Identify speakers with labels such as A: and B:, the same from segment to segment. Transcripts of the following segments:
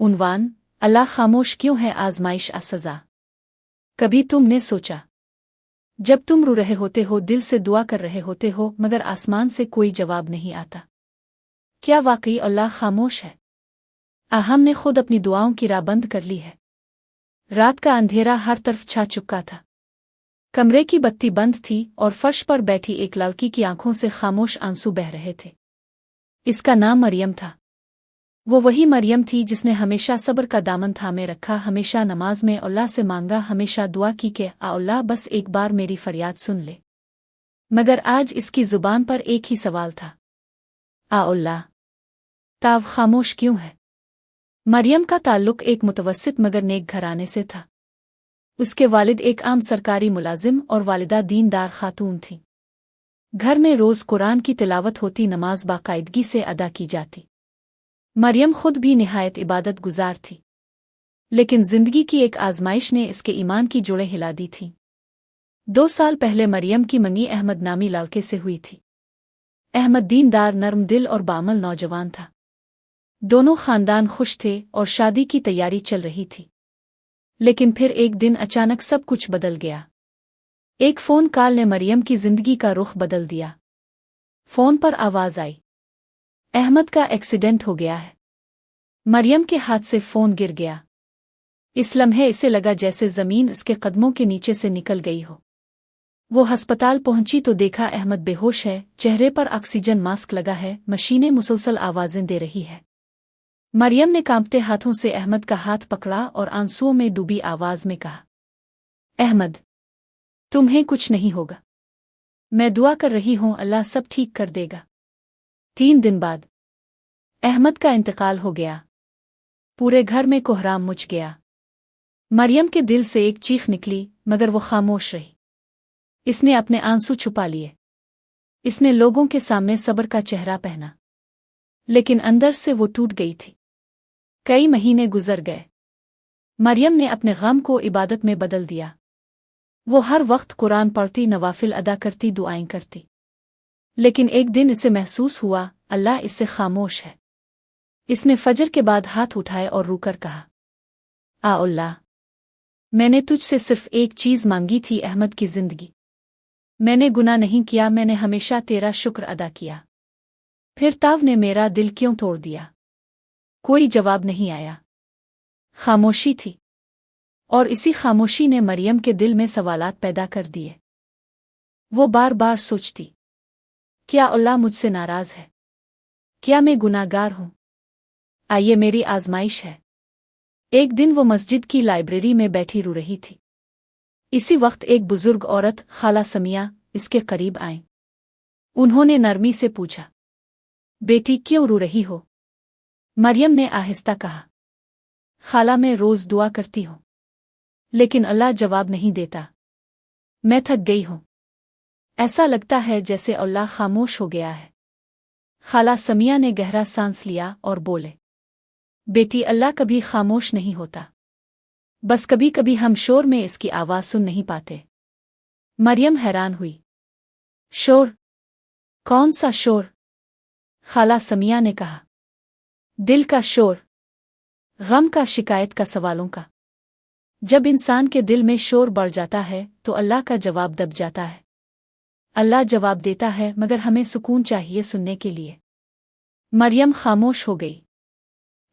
A: उन्वान अल्लाह खामोश क्यों है आजमाइश सजा। कभी तुमने सोचा जब तुम रो रहे होते हो, दिल से दुआ कर रहे होते हो, मगर आसमान से कोई जवाब नहीं आता, क्या वाकई अल्लाह खामोश है? हमने खुद अपनी दुआओं की राह बंद कर ली है। रात का अंधेरा हर तरफ छा चुका था। कमरे की बत्ती बंद थी और फर्श पर बैठी एक लड़की की आंखों से खामोश आंसू बह रहे थे। इसका नाम मरियम था। वो वही मरियम थी जिसने हमेशा सब्र का दामन थामे रखा, हमेशा नमाज में अल्लाह से मांगा, हमेशा दुआ की कि अल्लाह बस एक बार मेरी फरियाद सुन ले। मगर आज इसकी जुबान पर एक ही सवाल था, अल्लाह ताव खामोश क्यों है? मरियम का ताल्लुक एक मुतवस्सित मगर नेक घराने से था। उसके वालिद एक आम सरकारी मुलाजिम और वालिदा दीनदार खातून थी। घर में रोज कुरान की तिलावत होती, नमाज बाकायदगी से अदा की जाती। मरियम खुद भी निहायत इबादत गुजार थी, लेकिन जिंदगी की एक आजमाइश ने इसके ईमान की जुड़ें हिला दी थी। 2 साल पहले मरियम की मंगी अहमद नामी लड़के से हुई थी। अहमद दीनदार, नर्म दिल और बामल नौजवान था। दोनों खानदान खुश थे और शादी की तैयारी चल रही थी। लेकिन फिर एक दिन अचानक सब कुछ बदल गया। एक फोन कॉल ने मरियम की जिंदगी का रुख बदल दिया। फोन पर आवाज आई, अहमद का एक्सीडेंट हो गया है। मरियम के हाथ से फोन गिर गया। इस लम्हे इसे लगा जैसे जमीन इसके कदमों के नीचे से निकल गई हो। वो अस्पताल पहुंची तो देखा अहमद बेहोश है, चेहरे पर ऑक्सीजन मास्क लगा है, मशीनें मुसलसल आवाजें दे रही है। मरियम ने कांपते हाथों से अहमद का हाथ पकड़ा और आंसुओं में डूबी आवाज में कहा, अहमद तुम्हें कुछ नहीं होगा, मैं दुआ कर रही हूं, अल्लाह सब ठीक कर देगा। 3 दिन बाद अहमद का इंतकाल हो गया। पूरे घर में कोहराम मच गया। मरियम के दिल से एक चीख निकली, मगर वो खामोश रही। इसने अपने आंसू छुपा लिए। इसने लोगों के सामने सब्र का चेहरा पहना, लेकिन अंदर से वो टूट गई थी। कई महीने गुजर गए। मरियम ने अपने गम को इबादत में बदल दिया। वो हर वक्त कुरान पढ़ती, नवाफिल अदा करती, दुआएं करती। लेकिन एक दिन इसे महसूस हुआ अल्लाह इससे खामोश है। इसने फजर के बाद हाथ उठाए और रूकर कहा, अल्लाह मैंने तुझसे सिर्फ एक चीज मांगी थी, अहमद की जिंदगी। मैंने गुनाह नहीं किया, मैंने हमेशा तेरा शुक्र अदा किया। फिर ताव ने मेरा दिल क्यों तोड़ दिया? कोई जवाब नहीं आया। खामोशी थी, और इसी खामोशी ने मरियम के दिल में सवालात पैदा कर दिए। वो बार बार सोचती, क्या अल्लाह मुझसे नाराज है? क्या मैं गुनाहगार हूं? ये मेरी आजमाइश है। एक दिन वो मस्जिद की लाइब्रेरी में बैठी रो रही थी। इसी वक्त एक बुजुर्ग औरत, खाला समिया, इसके करीब आईं। उन्होंने नरमी से पूछा, बेटी क्यों रो रही हो? मरियम ने आहिस्ता कहा, खाला मैं रोज दुआ करती हूं, लेकिन अल्लाह जवाब नहीं देता। मैं थक गई हूं। ऐसा लगता है जैसे अल्लाह खामोश हो गया है। खाला समिया ने गहरा सांस लिया और बोले, बेटी अल्लाह कभी खामोश नहीं होता, बस कभी कभी हम शोर में इसकी आवाज सुन नहीं पाते। मरियम हैरान हुई, शोर? कौन सा शोर? खाला समिया ने कहा, दिल का शोर, गम का, शिकायत का, सवालों का। जब इंसान के दिल में शोर बढ़ जाता है तो अल्लाह का जवाब दब जाता है। अल्लाह जवाब देता है, मगर हमें सुकून चाहिए सुनने के लिए। मरियम खामोश हो गई।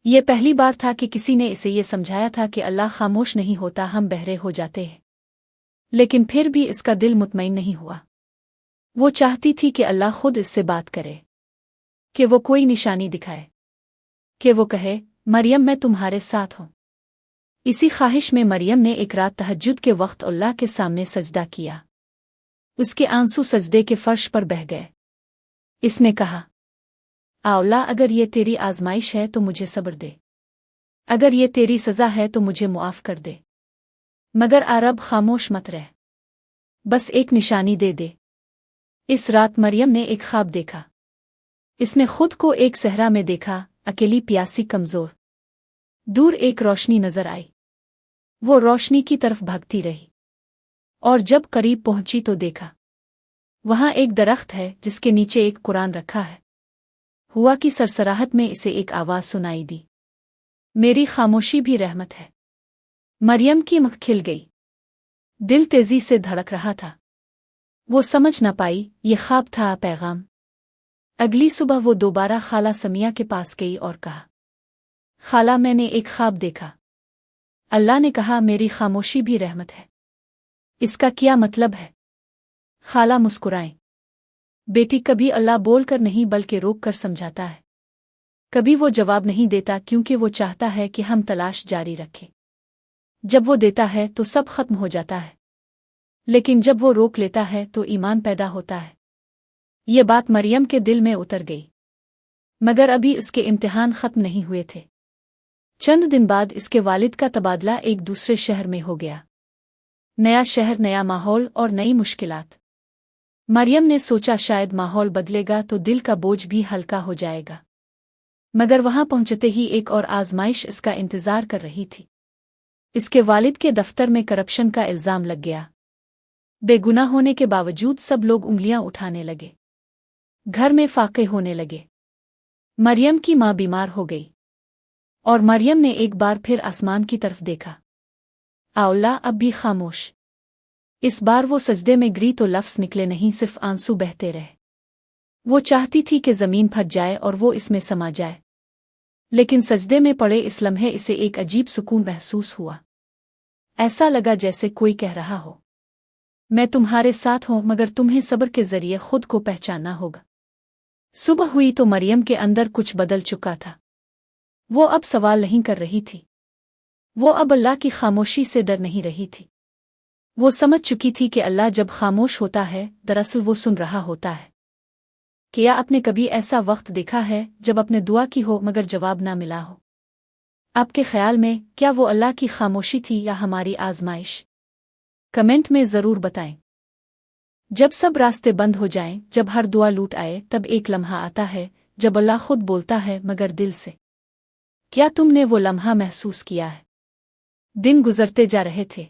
A: ये पहली बार था कि किसी ने इसे ये समझाया था कि अल्लाह खामोश नहीं होता, हम बहरे हो जाते हैं। लेकिन फिर भी इसका दिल मुतमईन नहीं हुआ। वो चाहती थी कि अल्लाह खुद इससे बात करे, कि वो कोई निशानी दिखाए, कि वो कहे, मरियम मैं तुम्हारे साथ हूं। इसी ख्वाहिश में मरियम ने एक रात तहज्जुद के वक्त अल्लाह के सामने सजदा किया। उसके आंसू सजदे के फर्श पर बह गए। इसने कहा, अल्लाह अगर ये तेरी आजमाइश है तो मुझे सब्र दे, अगर ये तेरी सजा है तो मुझे मुआफ कर दे, मगर रब खामोश मत रह, बस एक निशानी दे दे। इस रात मरियम ने एक ख्वाब देखा। इसने खुद को एक सहरा में देखा, अकेली, प्यासी, कमजोर। दूर एक रोशनी नजर आई। वो रोशनी की तरफ भागती रही, और जब करीब पहुंची तो देखा वहां एक दरख्त है जिसके नीचे एक कुरान रखा है। हुआ कि सरसराहट में इसे एक आवाज सुनाई दी, मेरी खामोशी भी रहमत है। मरियम की आँख खिल गई। दिल तेजी से धड़क रहा था। वो समझ न पाई ये ख्वाब था पैगाम। अगली सुबह वो दोबारा खाला समिया के पास गई और कहा, खाला मैंने एक ख्वाब देखा। अल्लाह ने कहा मेरी खामोशी भी रहमत है। इसका क्या मतलब है? खाला मुस्कुराएं। बेटी, कभी अल्लाह बोलकर नहीं बल्कि रोक कर समझाता है। कभी वो जवाब नहीं देता क्योंकि वो चाहता है कि हम तलाश जारी रखें। जब वो देता है तो सब खत्म हो जाता है, लेकिन जब वो रोक लेता है तो ईमान पैदा होता है। ये बात मरियम के दिल में उतर गई, मगर अभी उसके इम्तिहान खत्म नहीं हुए थे। चंद दिन बाद इसके वालिद का तबादला एक दूसरे शहर में हो गया। नया शहर, नया माहौल और नई मुश्किलात। मरियम ने सोचा शायद माहौल बदलेगा तो दिल का बोझ भी हल्का हो जाएगा, मगर वहां पहुंचते ही एक और आजमाइश इसका इंतजार कर रही थी। इसके वालिद के दफ्तर में करप्शन का इल्जाम लग गया। बेगुनाह होने के बावजूद सब लोग उंगलियां उठाने लगे। घर में फाके होने लगे। मरियम की मां बीमार हो गई और मरियम ने एक बार फिर आसमान की तरफ देखा। अल्लाह अब भी खामोश। इस बार वो सजदे में गिरी तो लफ्ज़ निकले नहीं, सिर्फ आंसू बहते रहे। वो चाहती थी कि ज़मीन फट जाए और वो इसमें समा जाए, लेकिन सजदे में पड़े इस लम्हे इसे एक अजीब सुकून महसूस हुआ। ऐसा लगा जैसे कोई कह रहा हो, मैं तुम्हारे साथ हूं, मगर तुम्हें सब्र के जरिए खुद को पहचानना होगा। सुबह हुई तो मरियम के अंदर कुछ बदल चुका था। वो अब सवाल नहीं कर रही थी। वो अब अल्लाह की खामोशी से डर नहीं रही थी। वो समझ चुकी थी कि अल्लाह जब खामोश होता है दरअसल वो सुन रहा होता है। क्या आपने कभी ऐसा वक्त देखा है जब आपने दुआ की हो मगर जवाब ना मिला हो? आपके ख्याल में क्या वो अल्लाह की खामोशी थी या हमारी आजमाइश? कमेंट में ज़रूर बताएं। जब सब रास्ते बंद हो जाएं, जब हर दुआ लूट आए, तब एक लम्हा आता है जब अल्लाह खुद बोलता है मगर दिल से। क्या तुमने वो लम्हा महसूस किया है? दिन गुजरते जा रहे थे।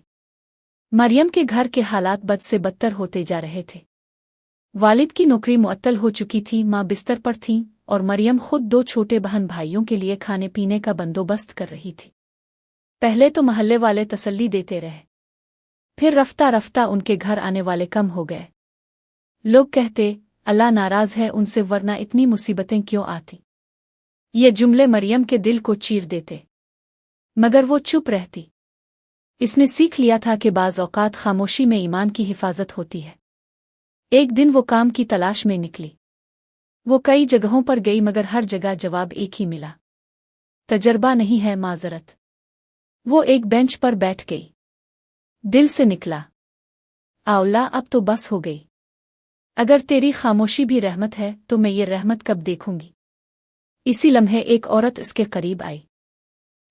A: मरियम के घर के हालात बद से बदतर होते जा रहे थे। वालिद की नौकरी मुअत्तल हो चुकी थी, माँ बिस्तर पर थी और मरियम खुद 2 छोटे बहन भाइयों के लिए खाने पीने का बंदोबस्त कर रही थी। पहले तो महल्ले वाले तसल्ली देते रहे, फिर रफ्ता रफ्ता उनके घर आने वाले कम हो गए। लोग कहते अल्लाह नाराज है उनसे, वरना इतनी मुसीबतें क्यों आती। ये जुमले मरियम के दिल को चीर देते, मगर वो चुप रहती। इसने सीख लिया था कि बाज़ औक़ात खामोशी में ईमान की हिफाजत होती है। एक दिन वो काम की तलाश में निकली। वो कई जगहों पर गई मगर हर जगह जवाब एक ही मिला, तजर्बा नहीं है, माजरत। वो एक बेंच पर बैठ गई। दिल से निकला, अल्लाह अब तो बस हो गई। अगर तेरी खामोशी भी रहमत है तो मैं ये रहमत कब देखूंगी। इसी लम्हे एक औरत इसके करीब आई।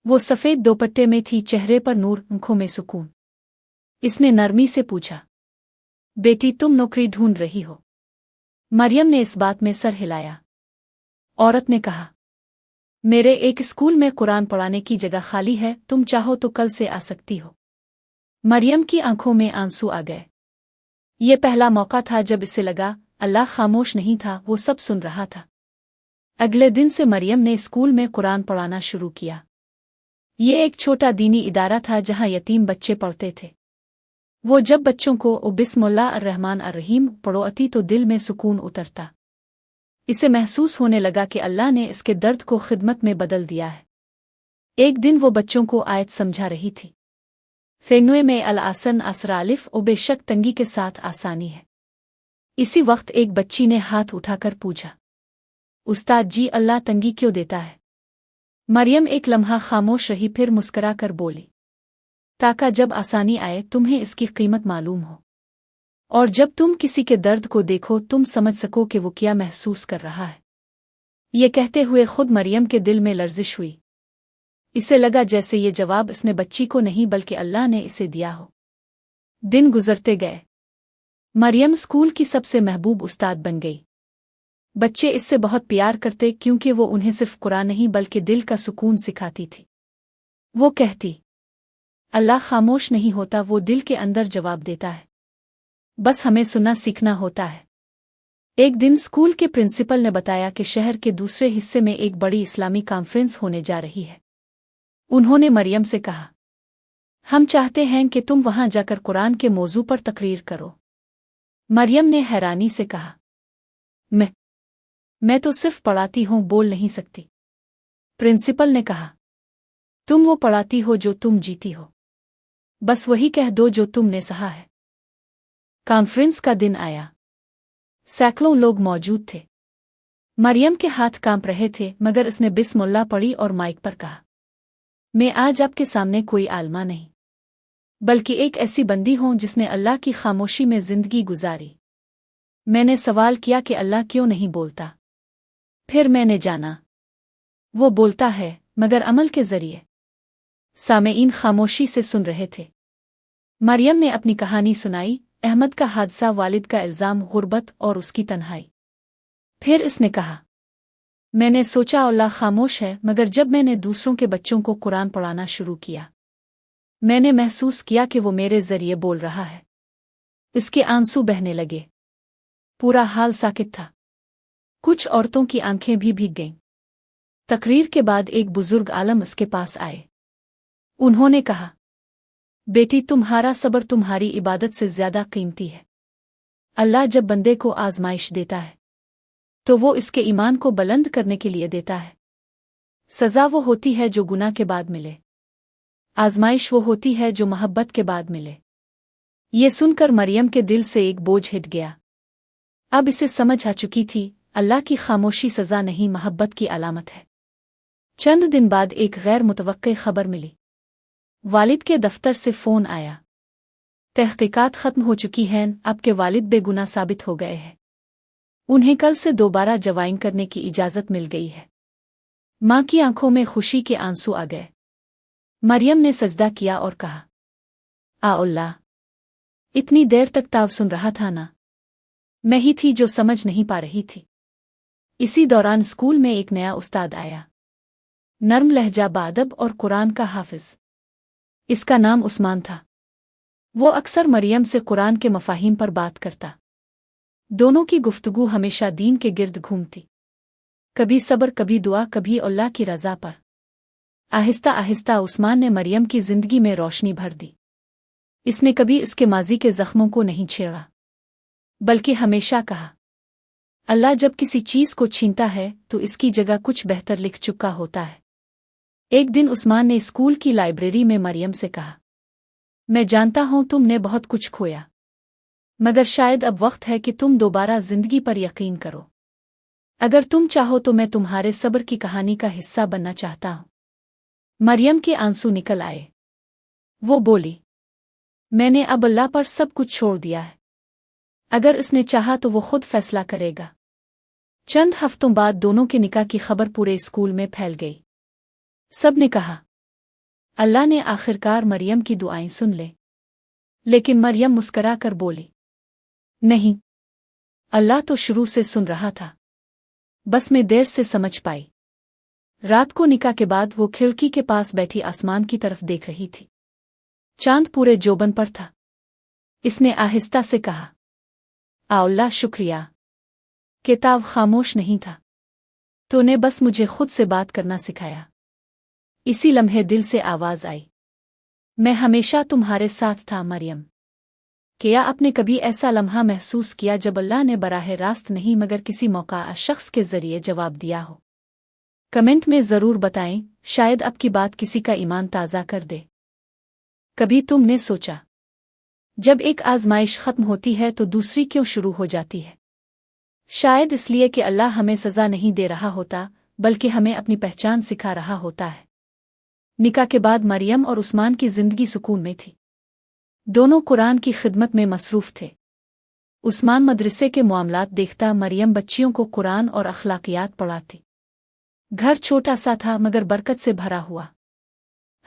A: वो सफ़ेद दोपट्टे में थी, चेहरे पर नूर, आंखों में सुकून। इसने नरमी से पूछा, बेटी तुम नौकरी ढूंढ रही हो? मरियम ने इस बात में सर हिलाया। औरत ने कहा, मेरे एक स्कूल में कुरान पढ़ाने की जगह खाली है, तुम चाहो तो कल से आ सकती हो। मरियम की आंखों में आंसू आ गए। ये पहला मौका था जब इसे लगा अल्लाह खामोश नहीं था, वो सब सुन रहा था। अगले दिन से मरियम ने स्कूल में कुरान पढ़ाना शुरू किया। ये एक छोटा दीनी इदारा था जहां यतीम बच्चे पढ़ते थे। वो जब बच्चों को ओ बिस्मिल्लाह अर्रहमान अर्रहीम पढ़ोती तो दिल में सुकून उतरता। इसे महसूस होने लगा कि अल्लाह ने इसके दर्द को खिदमत में बदल दिया है। एक दिन वो बच्चों को आयत समझा रही थी, फेनुए में अल आसन असरालिफ ओ बेशक तंगी के साथ आसानी है। इसी वक्त एक बच्ची ने हाथ उठाकर पूछा, उस्ताद जी अल्लाह तंगी क्यों देता है? मरियम एक लम्हा खामोश रही, फिर मुस्करा कर बोली, ताका जब आसानी आए तुम्हें इसकी कीमत मालूम हो, और जब तुम किसी के दर्द को देखो तुम समझ सको कि वो क्या महसूस कर रहा है। ये कहते हुए खुद मरियम के दिल में लर्जिश हुई। इसे लगा जैसे ये जवाब इसने बच्ची को नहीं बल्कि अल्लाह ने इसे दिया हो। दिन गुजरते गए। मरियम स्कूल की सबसे महबूब उस्ताद बन गई। बच्चे इससे बहुत प्यार करते क्योंकि वो उन्हें सिर्फ कुरान नहीं बल्कि दिल का सुकून सिखाती थी। वो कहती, अल्लाह खामोश नहीं होता, वो दिल के अंदर जवाब देता है, बस हमें सुनना सीखना होता है। एक दिन स्कूल के प्रिंसिपल ने बताया कि शहर के दूसरे हिस्से में एक बड़ी इस्लामी कॉन्फ्रेंस होने जा रही है। उन्होंने मरियम से कहा, हम चाहते हैं कि तुम वहां जाकर कुरान के मौजू पर तकरीर करो। मरियम ने हैरानी से कहा, मैं तो सिर्फ पढ़ाती हूँ, बोल नहीं सकती। प्रिंसिपल ने कहा, तुम वो पढ़ाती हो जो तुम जीती हो, बस वही कह दो जो तुमने सहा है। कॉन्फ्रेंस का दिन आया। सैकड़ों लोग मौजूद थे। मरियम के हाथ कांप रहे थे, मगर उसने बिस्मिल्लाह पढ़ी और माइक पर कहा, मैं आज आपके सामने कोई आलमा नहीं, बल्कि एक ऐसी बंदी हूं जिसने अल्लाह की खामोशी में जिंदगी गुजारी। मैंने सवाल किया कि अल्लाह क्यों नहीं बोलता। फिर मैंने जाना वो बोलता है, मगर अमल के जरिए। सामेईन खामोशी से सुन रहे थे। मरियम ने अपनी कहानी सुनाई, अहमद का हादसा, वालिद का इल्जाम, गुर्बत और उसकी तन्हाई। फिर इसने कहा, मैंने सोचा अल्लाह खामोश है, मगर जब मैंने दूसरों के बच्चों को कुरान पढ़ाना शुरू किया, मैंने महसूस किया कि वो मेरे जरिए बोल रहा है। इसके आंसू बहने लगे। पूरा हाल साकित था। कुछ औरतों की आंखें भी भीग गईं। तकरीर के बाद एक बुजुर्ग आलम उसके पास आए। उन्होंने कहा, बेटी, तुम्हारा सब्र तुम्हारी इबादत से ज्यादा कीमती है। अल्लाह जब बंदे को आजमाइश देता है तो वो इसके ईमान को बुलंद करने के लिए देता है। सजा वो होती है जो गुनाह के बाद मिले, आजमाइश वो होती है जो मोहब्बत के बाद मिले। ये सुनकर मरियम के दिल से एक बोझ हिट गया। अब इसे समझ आ चुकी थी, अल्लाह की खामोशी सजा नहीं, मोहब्बत की अलामत है। चंद दिन बाद एक गैर मुतवक्के खबर मिली। वालिद के दफ्तर से फोन आया, तहकीकात खत्म हो चुकी हैं, अब के वालिद बेगुनाह साबित हो गए हैं। उन्हें कल से दोबारा जवाइन करने की इजाजत मिल गई है। मां की आंखों में खुशी के आंसू आ गए। मरियम ने सजदा किया और कहा, आ अल्लाह, इतनी देर तक ताव सुन रहा था ना, मैं ही थी जो समझ नहीं पा रही थी। इसी दौरान स्कूल में एक नया उस्ताद आया, नर्म लहजा, बाअदब और कुरान का हाफिज। इसका नाम उस्मान था। वो अक्सर मरियम से कुरान के मफाहिम पर बात करता। दोनों की गुफ्तगू हमेशा दीन के गिर्द घूमती, कभी सब्र, कभी दुआ, कभी अल्लाह की रज़ा पर। आहिस्ता आहिस्ता उस्मान ने मरियम की जिंदगी में रोशनी भर दी। इसने कभी इसके माजी के जख्मों को नहीं छेड़ा, बल्कि हमेशा कहा, अल्लाह जब किसी चीज को छीनता है तो इसकी जगह कुछ बेहतर लिख चुका होता है। एक दिन उस्मान ने स्कूल की लाइब्रेरी में मरियम से कहा, मैं जानता हूं तुमने बहुत कुछ खोया, मगर शायद अब वक्त है कि तुम दोबारा जिंदगी पर यकीन करो। अगर तुम चाहो तो मैं तुम्हारे सब्र की कहानी का हिस्सा बनना चाहता हूं। मरियम के आंसू निकल आए। वो बोली, मैंने अब अल्लाह पर सब कुछ छोड़ दिया है। अगर इसने चाहा तो वो खुद फैसला करेगा। चंद हफ्तों बाद दोनों के निकाह की खबर पूरे स्कूल में फैल गई। सब ने कहा, अल्लाह ने आखिरकार मरियम की दुआएं सुन ले। लेकिन मरियम मुस्करा कर बोली, नहीं, अल्लाह तो शुरू से सुन रहा था, बस मैं देर से समझ पाई। रात को निकाह के बाद वो खिड़की के पास बैठी आसमान की तरफ देख रही थी। चांद पूरे जोबन पर था। इसने आहिस्ता से कहा, अल्लाह शुक्रिया, किताब खामोश नहीं था, तूने बस मुझे खुद से बात करना सिखाया। इसी लम्हे दिल से आवाज आई, मैं हमेशा तुम्हारे साथ था मरियम। क्या आपने कभी ऐसा लम्हा महसूस किया जब अल्लाह ने बराह रास्त नहीं मगर किसी मौका शख्स के जरिए जवाब दिया हो? कमेंट में जरूर बताएं, शायद आपकी बात किसी का ईमान ताज़ा कर दे। कभी तुमने सोचा, जब एक आजमाइश खत्म होती है तो दूसरी क्यों शुरू हो जाती है? शायद इसलिए कि अल्लाह हमें सजा नहीं दे रहा होता, बल्कि हमें अपनी पहचान सिखा रहा होता है। निकाह के बाद मरियम और उस्मान की जिंदगी सुकून में थी। दोनों कुरान की खिदमत में मसरूफ थे। उस्मान मदरसे के मामलात देखता, मरियम बच्चियों को कुरान और अखलाकियात पढ़ाती। घर छोटा सा था मगर बरकत से भरा हुआ।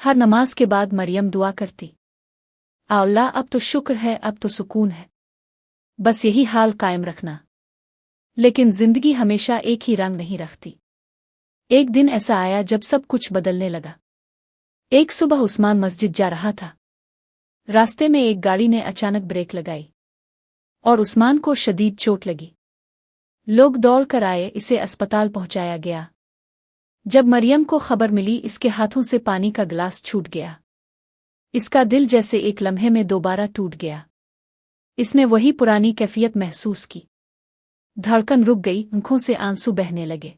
A: हर नमाज के बाद मरियम दुआ करती, अल्लाह अब तो शुक्र है, अब तो सुकून है, बस यही हाल कायम रखना। लेकिन जिंदगी हमेशा एक ही रंग नहीं रखती। एक दिन ऐसा आया जब सब कुछ बदलने लगा। एक सुबह उस्मान मस्जिद जा रहा था। रास्ते में एक गाड़ी ने अचानक ब्रेक लगाई और उस्मान को शदीद चोट लगी। लोग दौड़ कर आए, इसे अस्पताल पहुंचाया गया। जब मरियम को खबर मिली, इसके हाथों से पानी का गिलास छूट गया। इसका दिल जैसे एक लम्हे में दोबारा टूट गया। इसने वही पुरानी कैफियत महसूस की। धड़कन रुक गई, आंखों से आंसू बहने लगे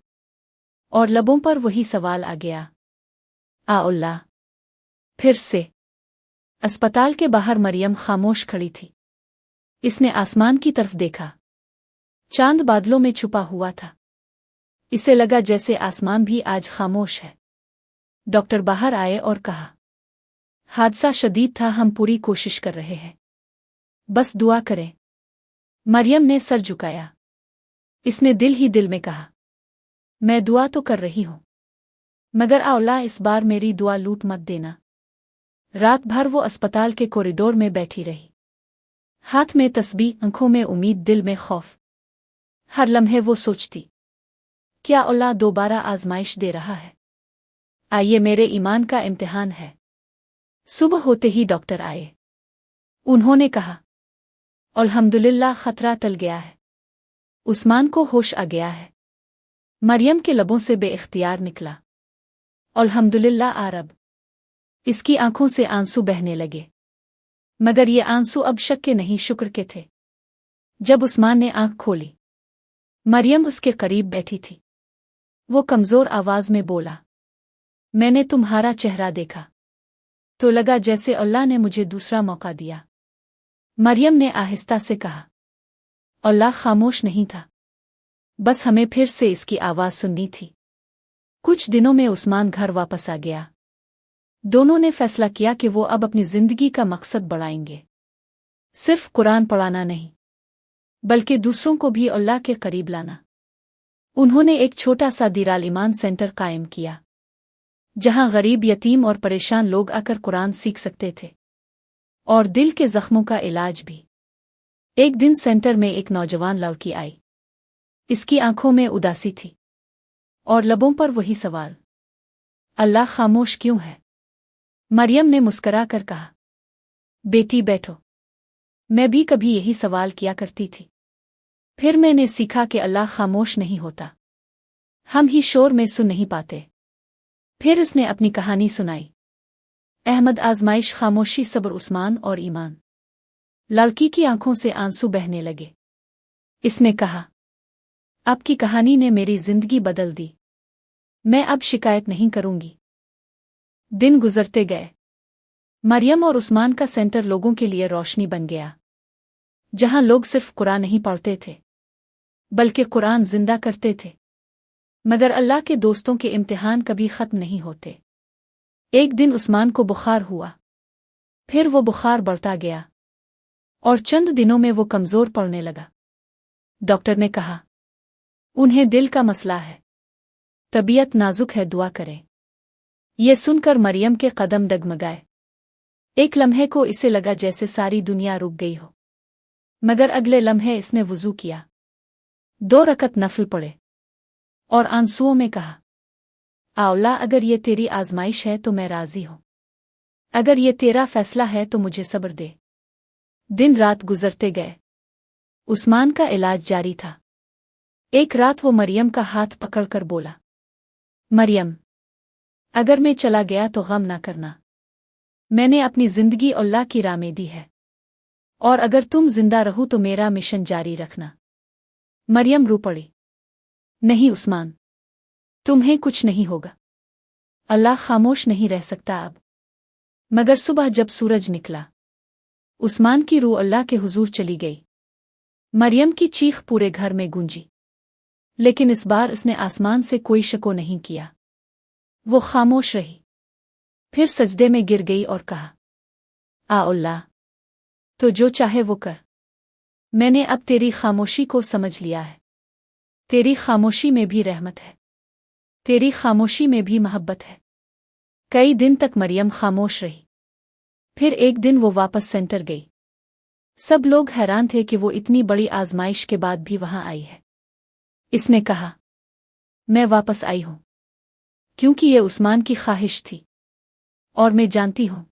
A: और लबों पर वही सवाल आ गया, आ अल्लाह। फिर से अस्पताल के बाहर मरियम खामोश खड़ी थी। इसने आसमान की तरफ देखा। चांद बादलों में छुपा हुआ था। इसे लगा जैसे आसमान भी आज खामोश है। डॉक्टर बाहर आए और कहा, हादसा शदीद था, हम पूरी कोशिश कर रहे हैं, बस दुआ करें। मरियम ने सर झुकाया। इसने दिल ही दिल में कहा, मैं दुआ तो कर रही हूं, मगर अल्लाह इस बार मेरी दुआ लूट मत देना। रात भर वो अस्पताल के कॉरिडोर में बैठी रही। हाथ में तस्बीह, आंखों में उम्मीद, दिल में खौफ। हर लम्हे वो सोचती, क्या अल्लाह दोबारा आजमाइश दे रहा है? आइए मेरे ईमान का इम्तिहान है। सुबह होते ही डॉक्टर आए। उन्होंने कहा, अल्हम्दुलिल्लाह, खतरा टल गया है। उस्मान को होश आ गया है। मरियम के लबों से बेइख्तियार निकला, अल्हम्दुलिल्लाह आरब। इसकी आंखों से आंसू बहने लगे, मगर ये आंसू अब शक के नहीं, शुक्र के थे। जब उस्मान ने आंख खोली, मरियम उसके करीब बैठी थी। वो कमजोर आवाज में बोला, मैंने तुम्हारा चेहरा देखा तो लगा जैसे अल्लाह ने मुझे दूसरा मौका दिया। मरियम ने आहिस्ता से कहा, अल्लाह खामोश नहीं था, बस हमें फिर से इसकी आवाज सुननी थी। कुछ दिनों में उस्मान घर वापस आ गया। दोनों ने फैसला किया कि वो अब अपनी जिंदगी का मकसद बढ़ाएंगे। सिर्फ कुरान पढ़ाना नहीं, बल्कि दूसरों को भी अल्लाह के करीब लाना। उन्होंने एक छोटा सा दीराल ईमान सेंटर कायम किया, जहां गरीब, यतीम और परेशान लोग आकर कुरान सीख सकते थे, और दिल के जख्मों का इलाज भी। एक दिन सेंटर में एक नौजवान लड़की आई। इसकी आंखों में उदासी थी और लबों पर वही सवाल, अल्लाह खामोश क्यों है? मरियम ने मुस्करा कर कहा, बेटी बैठो, मैं भी कभी यही सवाल किया करती थी। फिर मैंने सीखा कि अल्लाह खामोश नहीं होता, हम ही शोर में सुन नहीं पाते। फिर इसने अपनी कहानी सुनाई, अहमद, आजमाइश, खामोशी, सब्र, उस्मान और ईमान। लड़की की आंखों से आंसू बहने लगे। इसने कहा, आपकी कहानी ने मेरी जिंदगी बदल दी, मैं अब शिकायत नहीं करूंगी। दिन गुजरते गए। मरियम और उस्मान का सेंटर लोगों के लिए रोशनी बन गया, जहां लोग सिर्फ कुरान नहीं पढ़ते थे, बल्कि कुरान जिंदा करते थे। मगर अल्लाह के दोस्तों के इम्तिहान कभी खत्म नहीं होते। एक दिन उस्मान को बुखार हुआ। फिर वो बुखार बढ़ता गया और चंद दिनों में वो कमजोर पड़ने लगा। डॉक्टर ने कहा, उन्हें दिल का मसला है, तबीयत नाजुक है, दुआ करें। ये सुनकर मरियम के कदम डगमगाए। एक लम्हे को इसे लगा जैसे सारी दुनिया रुक गई हो, मगर अगले लम्हे इसने वुजू किया, 2 रकत नफल पढ़े और आंसुओं में कहा, अल्लाह, अगर ये तेरी आजमाइश है तो मैं राजी हूं, अगर ये तेरा फैसला है तो मुझे सब्र दे। दिन रात गुजरते गए। उस्मान का इलाज जारी था। एक रात वो मरियम का हाथ पकड़कर बोला, मरियम, अगर मैं चला गया तो गम ना करना, मैंने अपनी जिंदगी अल्लाह की राह में दी है, और अगर तुम जिंदा रहो तो मेरा मिशन जारी रखना। मरियम रो पड़ी, नहीं उस्मान, तुम्हें कुछ नहीं होगा, अल्लाह खामोश नहीं रह सकता अब। मगर सुबह जब सूरज निकला, उस्मान की रूह अल्लाह के हुजूर चली गई। मरियम की चीख पूरे घर में गूंजी, लेकिन इस बार उसने आसमान से कोई शको नहीं किया। वो खामोश रही। फिर सजदे में गिर गई और कहा, अल्लाह, तो जो चाहे वो कर, मैंने अब तेरी खामोशी को समझ लिया है। तेरी खामोशी में भी रहमत है, तेरी खामोशी में भी मोहब्बत है। कई दिन तक मरियम खामोश रही। फिर एक दिन वो वापस सेंटर गई। सब लोग हैरान थे कि वो इतनी बड़ी आजमाइश के बाद भी वहां आई है। इसने कहा, मैं वापस आई हूं क्योंकि ये उस्मान की ख्वाहिश थी, और मैं जानती हूं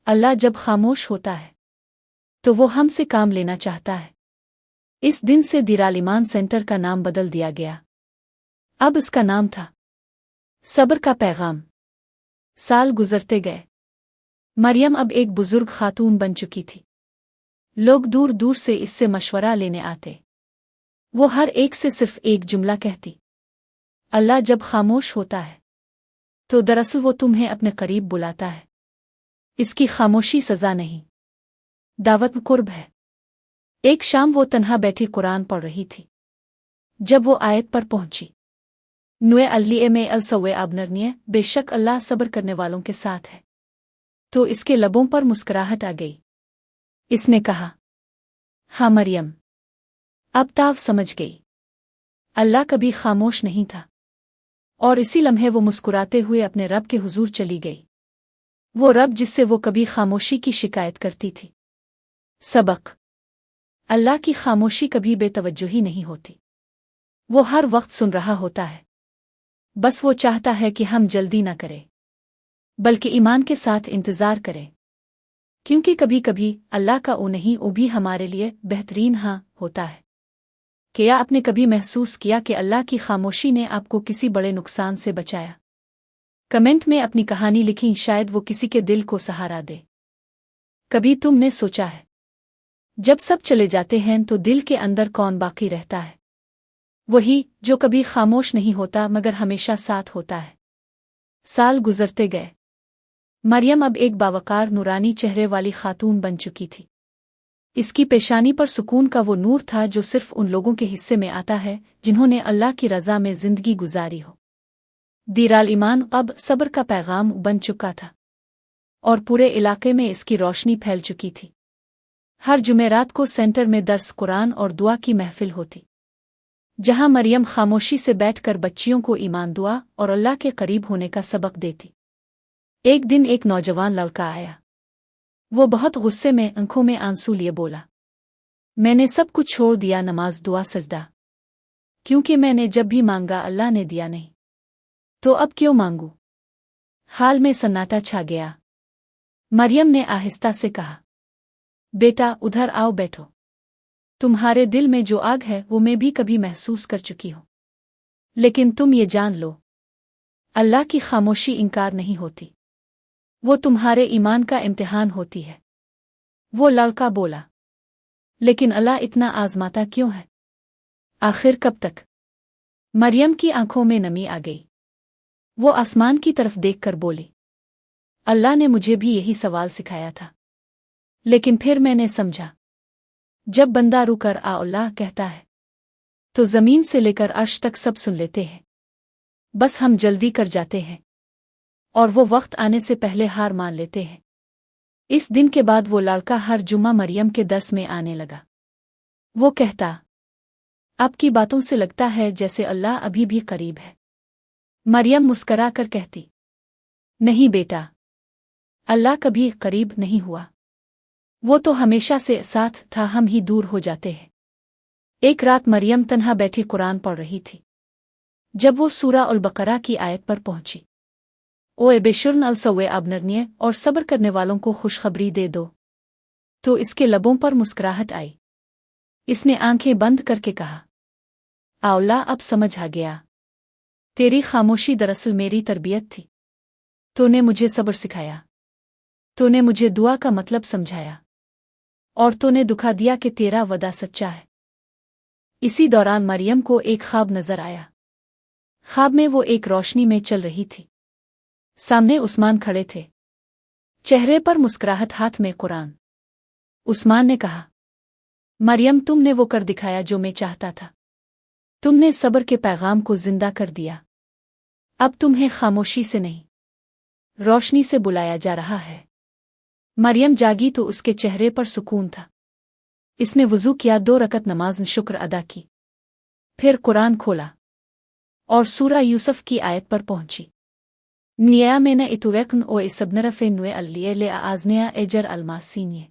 A: अल्लाह जब खामोश होता है तो वो हमसे काम लेना चाहता है। इस दिन से दीराल ईमान सेंटर का नाम बदल दिया गया। अब इसका नाम था सब्र का पैगाम। साल गुजरते गए। मरियम अब एक बुजुर्ग खातून बन चुकी थी। लोग दूर दूर से इससे मशवरा लेने आते। वो हर एक से सिर्फ एक जुमला कहती, अल्लाह जब खामोश होता है तो दरअसल वो तुम्हें अपने करीब बुलाता है। इसकी खामोशी सजा नहीं, दावत कुर्ब है। एक शाम वो तन्हा बैठी कुरान पढ़ रही थी। जब वो आयत पर पहुंची, नुए अल्लीए में अलसवे आबनरनिय, बेशक अल्लाह सब्र करने वालों के साथ है, तो इसके लबों पर मुस्कुराहट आ गई। इसने कहा, हाँ मरियम, अब ताव समझ गई। अल्लाह कभी खामोश नहीं था। और इसी लम्हे वो मुस्कुराते हुए अपने रब के हुजूर चली गई। वो रब जिससे वो कभी खामोशी की शिकायत करती थी। सबक। अल्लाह की खामोशी कभी बेतवज्जुही नहीं होती। वो हर वक्त सुन रहा होता है। बस वो चाहता है कि हम जल्दी न करें, बल्कि ईमान के साथ इंतजार करें। क्योंकि कभी कभी अल्लाह का ओ नहीं ओ भी हमारे लिए बेहतरीन हाँ होता है। क्या आपने कभी महसूस किया कि अल्लाह की खामोशी ने आपको किसी बड़े नुकसान से बचाया? कमेंट में अपनी कहानी लिखी, शायद वो किसी के दिल को सहारा दे। कभी तुमने सोचा है, जब सब चले जाते हैं तो दिल के अंदर कौन बाकी रहता है? वही जो कभी खामोश नहीं होता मगर हमेशा साथ होता है। साल गुजरते गए। मरियम अब एक बावकार नूरानी चेहरे वाली खातून बन चुकी थी। इसकी पेशानी पर सुकून का वो नूर था जो सिर्फ उन लोगों के हिस्से में आता है जिन्होंने अल्लाह की रज़ा में जिंदगी गुजारी हो। दीराल ईमान अब सब्र का पैगाम बन चुका था और पूरे इलाके में इसकी रोशनी फैल चुकी थी। हर जुमेरात को सेंटर में दर्स कुरान और दुआ की महफिल होती, जहां मरियम खामोशी से बैठकर बच्चियों को ईमान, दुआ और अल्लाह के करीब होने का सबक देती। एक दिन एक नौजवान लड़का आया। वो बहुत गुस्से में आंखों में आंसू लिए बोला, मैंने सब कुछ छोड़ दिया, नमाज, दुआ, सजदा, क्योंकि मैंने जब भी मांगा अल्लाह ने दिया नहीं, तो अब क्यों मांगू? हाल में सन्नाटा छा गया। मरियम ने आहिस्ता से कहा, बेटा उधर आओ, बैठो। तुम्हारे दिल में जो आग है वो मैं भी कभी महसूस कर चुकी हूं, लेकिन तुम ये जान लो, अल्लाह की खामोशी इनकार नहीं होती, वो तुम्हारे ईमान का इम्तिहान होती है। वो लड़का बोला, लेकिन अल्लाह इतना आजमाता क्यों है? आखिर कब तक? मरियम की आंखों में नमी आ गई। वो आसमान की तरफ देखकर बोली, अल्लाह ने मुझे भी यही सवाल सिखाया था, लेकिन फिर मैंने समझा, जब बंदा रुकर आ अल्लाह कहता है तो जमीन से लेकर अर्श तक सब सुन लेते हैं। बस हम जल्दी कर जाते हैं और वो वक्त आने से पहले हार मान लेते हैं। इस दिन के बाद वो लड़का हर जुम्मा मरियम के दर्स में आने लगा। वो कहता, आपकी बातों से लगता है जैसे अल्लाह अभी भी करीब है। मरियम मुस्करा कर कहती, नहीं बेटा, अल्लाह कभी करीब नहीं हुआ, वो तो हमेशा से साथ था, हम ही दूर हो जाते हैं। एक रात मरियम तन्हा बैठी कुरान पढ़ रही थी। जब वो सूरा अल बकरा की आयत पर पहुंची, ओए बेशुर्न अलसवे आबनरनिय, और सब्र करने वालों को खुशखबरी दे दो, तो इसके लबों पर मुस्कुराहट आई। इसने आंखें बंद करके कहा, अल्लाह अब समझ आ गया, तेरी खामोशी दरअसल मेरी तरबियत थी। तूने मुझे सब्र सिखाया, तूने मुझे दुआ का मतलब समझाया, और तूने दुखा दिया कि तेरा वदा सच्चा है। इसी दौरान मरियम को एक ख्वाब नजर आया। ख्वाब में वो एक रोशनी में चल रही थी। सामने उस्मान खड़े थे, चेहरे पर मुस्कुराहट, हाथ में कुरान। उस्मान ने कहा, मरियम, तुमने वो कर दिखाया जो मैं चाहता था। तुमने सब्र के पैगाम को जिंदा कर दिया। अब तुम्हें खामोशी से नहीं, रोशनी से बुलाया जा रहा है। मरियम जागी तो उसके चेहरे पर सुकून था। इसने वुजू किया, 2 रकत नमाज शुक्र अदा की, फिर कुरान खोला और सूरा यूसुफ की आयत पर पहुंची। निया में न इतुवैकन ओ इसबनरफ़े नुए अल्लिए ले आज़निया एजर अलमासीनिए,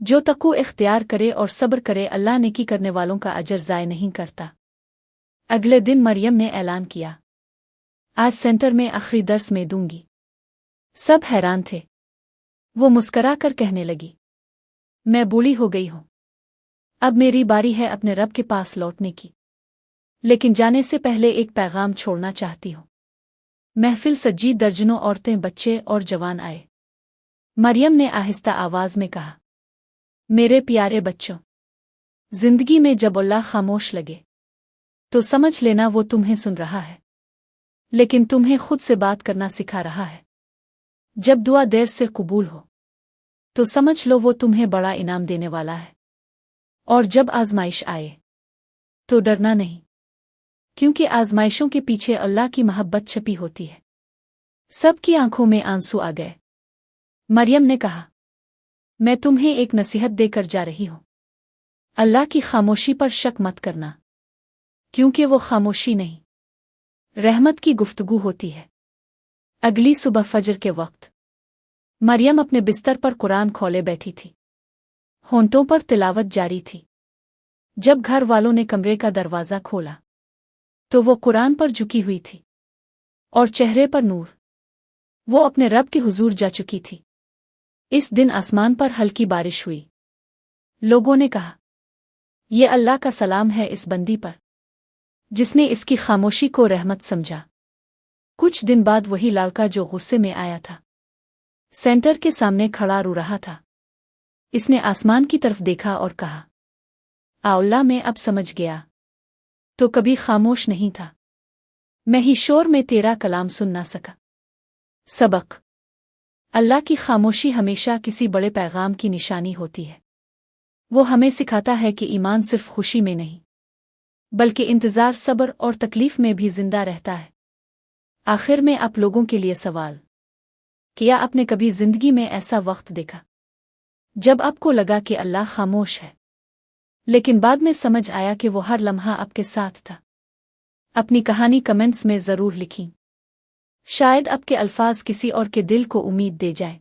A: जो तकू इख्तियार करे और सब्र करे, अल्लाह नेकी करने वालों का अजर ज़ाय नहीं करता। अगले दिन मरियम ने ऐलान किया, आज सेंटर में आखिरी दर्स में दूंगी। सब हैरान थे। वो मुस्करा कर कहने लगी, मैं बूढ़ी हो गई हूं, अब मेरी बारी है अपने रब के पास लौटने की, लेकिन जाने से पहले एक पैगाम छोड़ना चाहती हूं। महफिल सज्जी, दर्जनों औरतें, बच्चे और जवान आए। मरियम ने आहिस्ता आवाज में कहा, मेरे प्यारे बच्चों, जिंदगी में जब अल्लाह खामोश लगे तो समझ लेना वो तुम्हें सुन रहा है, लेकिन तुम्हें खुद से बात करना सिखा रहा है। जब दुआ देर से कबूल हो तो समझ लो वो तुम्हें बड़ा इनाम देने वाला है। और जब आजमाइश आए तो डरना नहीं, क्योंकि आजमाइशों के पीछे अल्लाह की मोहब्बत छपी होती है। सबकी आंखों में आंसू आ गए। मरियम ने कहा, मैं तुम्हें एक नसीहत देकर जा रही हूं। अल्लाह की खामोशी पर शक मत करना, क्योंकि वो खामोशी नहीं, रहमत की गुफ्तगू होती है। अगली सुबह फजर के वक्त मरियम अपने बिस्तर पर कुरान खोले बैठी थी। होंठों पर तिलावत जारी थी। जब घर वालों ने कमरे का दरवाज़ा खोला तो वो कुरान पर झुकी हुई थी और चेहरे पर नूर। वो अपने रब के हुजूर जा चुकी थी। इस दिन आसमान पर हल्की बारिश हुई। लोगों ने कहा, ये अल्लाह का सलाम है इस बंदी पर, जिसने इसकी खामोशी को रहमत समझा। कुछ दिन बाद वही लड़का जो गुस्से में आया था, सेंटर के सामने खड़ा रो रहा था। इसने आसमान की तरफ देखा और कहा, अल्लाह, मैं अब समझ गया, तो कभी खामोश नहीं था। मैं ही शोर में तेरा कलाम सुन ना सका। सबक: अल्लाह की खामोशी हमेशा किसी बड़े पैगाम की निशानी होती है। वो हमें सिखाता है कि ईमान सिर्फ खुशी में नहीं, बल्कि इंतज़ार, सब्र और तकलीफ में भी जिंदा रहता है। आखिर में आप लोगों के लिए सवाल: क्या आपने कभी जिंदगी में ऐसा वक्त देखा जब आपको लगा कि अल्लाह खामोश है, लेकिन बाद में समझ आया कि वो हर लम्हा आपके साथ था? अपनी कहानी कमेंट्स में ज़रूर लिखीं। शायद आपके अल्फाज किसी और के दिल को उम्मीद दे जाए।